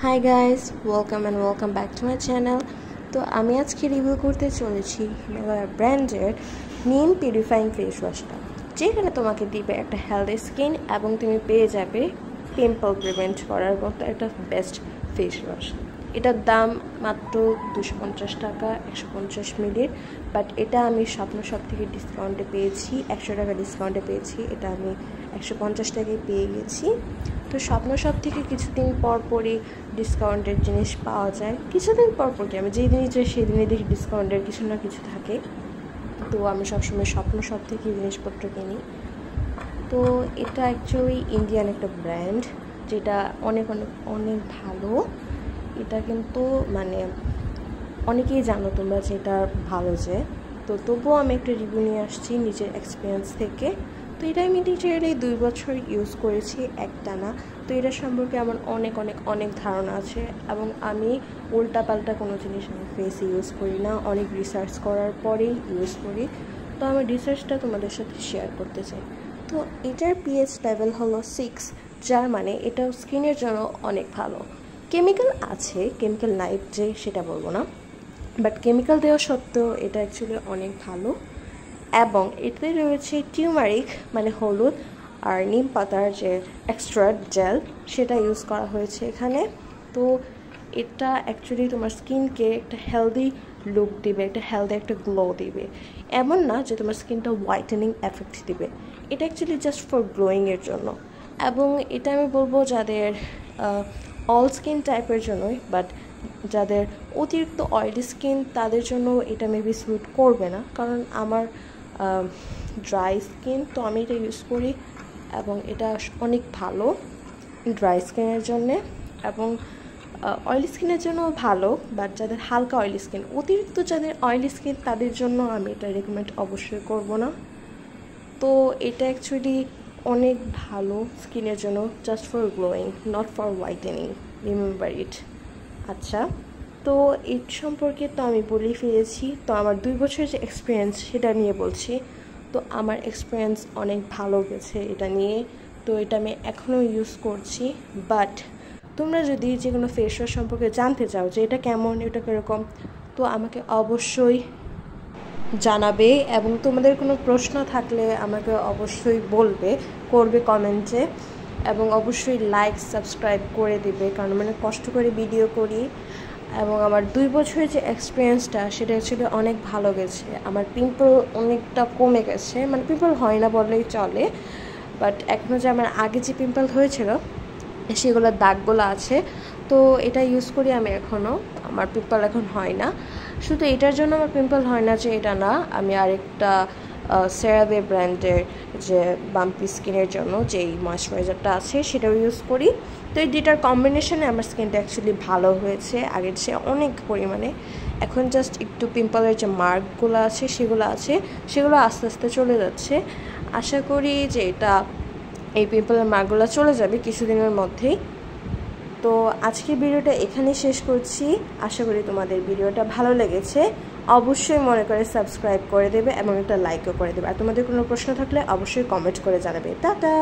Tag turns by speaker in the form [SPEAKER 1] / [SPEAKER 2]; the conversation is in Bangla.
[SPEAKER 1] Hi guys, welcome and welcome back to my channel. তো আমি আজকে রিভিউ করতে চলেছি হিমালয়া ব্র্যান্ডের নিম পিউরিফাইং ফেস ওয়াশটা, যেখানে তোমাকে দিবে একটা হেলদি স্কিন এবং তুমি পেয়ে যাবে পিম্পল প্রিভেন্ট করার মতো একটা বেস্ট ফেস ওয়াশ। এটার দাম মাত্র 250 টাকা 150 মিলির, বাট এটা আমি স্বপ্ন শপ থেকে ডিসকাউন্টে পেয়েছি, 100 টাকা ডিসকাউন্টে পেয়েছি। এটা আমি 150 টাকায় পেয়ে গেছি। তো স্বপ্ন শপ থেকে কিছুদিন পর পরই ডিসকাউন্টের জিনিস পাওয়া যায়, কিছুদিন পর পরই আমি যেই দিনই চাই সেই দিনই দেখি ডিসকাউন্টের কিছু না কিছু থাকে। তো আমি সবসময় স্বপ্ন শপ থেকে জিনিসপত্র কিনি। তো এটা অ্যাকচুয়ালি ইন্ডিয়ান একটা ব্র্যান্ড, যেটা অনেক অনেক অনেক ভালো। এটা কিন্তু মানে অনেকেই জানো তোমরা যে এটা ভালো, যে তো তবুও আমি একটা রিভিউ নিয়ে আসছি নিজের এক্সপিরিয়েন্স থেকে। তো এটা আমি লিটারেলি 2 বছর ইউজ করেছি একটানা। তো এটা সম্পর্কে আমার অনেক অনেক অনেক ধারণা আছে, এবং আমি উল্টাপাল্টা কোনো জিনিস আমি ফেসে ইউজ করি না, অনেক রিসার্চ করার পরেই ইউজ করি। তো আমার রিসার্চটা তোমাদের সাথে শেয়ার করতে চাই। তো এটার পিএইচ লেভেল হলো 6, যার মানে এটা স্কিনের জন্য অনেক ভালো। কেমিক্যাল আছে, কেমিক্যাল নাই যে সেটা বলবো না, বাট কেমিক্যাল দেওয়া সত্ত্বেও এটা অ্যাকচুয়ালি অনেক ভালো। এবং এতে রয়েছে টিউমারিক মানে হলুদ আর নিম পাতার যে এক্সট্রাক্ট জেল, সেটা ইউজ করা হয়েছে এখানে। তো এটা অ্যাকচুয়ালি তোমার স্কিনকে একটা হেলদি লুক দিবে, একটা হেলদি একটা গ্লো দিবে। এমন না যে তোমার স্কিনটা হোয়াইটেনিং এফেক্ট দিবে, এটা অ্যাকচুয়ালি জাস্ট ফর গ্লোয়িংয়ের জন্য। এবং এটা আমি বলবো যাদের অল স্কিন টাইপের জন্যই, বাট যাদের অতিরিক্ত অয়েলি স্কিন তাদের জন্য এটা মেবি স্যুট করবে না, কারণ আমার ড্রাই স্কিন, তো আমি এটা ইউজ করি এবং এটা অনেক ভালো ড্রাই স্কিনের জন্যে, এবং অয়েলি স্কিনের জন্য ভালো। বাট যাদের হালকা অয়েলি স্কিন, অতিরিক্ত যাদের অয়েলি স্কিন তাদের জন্য আমি এটা রেকমেন্ড অবশ্যই করব না। তো এটা অ্যাকচুয়ালি অনেক ভালো স্কিনের জন্য, just for glowing, not for whitening, remember it. আচ্ছা, তো এর সম্পর্কে তো আমি বলেই ফেলেছি। তো আমার 2 বছরের যে এক্সপিরিয়েন্স সেটা নিয়ে বলছি। তো আমার এক্সপিরিয়েন্স অনেক ভালো গেছে এটা নিয়ে। তো এটা আমি এখনও ইউজ করছি। বাট তোমরা যদি যে কোনো ফেস ওয়াশ সম্পর্কে জানতে চাও যে এটা কেমন, এটা কীরকম, তো আমাকে অবশ্যই জানাবে, এবং তোমাদের কোনো প্রশ্ন থাকলে আমাকে অবশ্যই করবে কমেন্টে, এবং অবশ্যই লাইক সাবস্ক্রাইব করে দিবে, কারণ মানে কষ্ট করে ভিডিও করি। এবং আমার 2 বছরের যে এক্সপিরিয়েন্সটা সেটা অ্যাকচুয়ালি অনেক ভালো গেছে। আমার পিম্পল অনেকটা কমে গেছে, মানে পিম্পল হয় না বললেই চলে, বাট এখনও যে আমার আগে যে পিম্পল হয়েছিল সেগুলোর দাগগুলো আছে। তো এটা ইউজ করি আমি এখনও, আমার পিম্পল এখন হয় না। শুধু এটার জন্য আমার পিম্পল হয় না যে এটা না, আমি আরেকটা সেরাভে ব্র্যান্ডের যে বাম্পি স্কিনের জন্য যেই ময়েশ্চারাইজারটা আছে সেটাও ইউজ করি। তো এই দুটার কম্বিনেশনে আমার স্কিনটা অ্যাকচুয়ালি ভালো হয়েছে আগের চেয়ে অনেক পরিমাণে। এখন জাস্ট একটু পিম্পলের যে মার্কগুলো আছে সেগুলো আস্তে আস্তে চলে যাচ্ছে। আশা করি যে এই পিম্পলের মার্কগুলো চলে যাবে কিছুদিনের মধ্যেই। তো আজকের ভিডিওটা এখানেই শেষ করছি। আশা করি তোমাদের ভিডিওটা ভালো লেগেছে। অবশ্যই মনে করে সাবস্ক্রাইব করে দেবে এবং একটা লাইকও করে দেবে। আর তোমাদের কোনো প্রশ্ন থাকলে অবশ্যই কমেন্ট করে জানাবে। টাটা।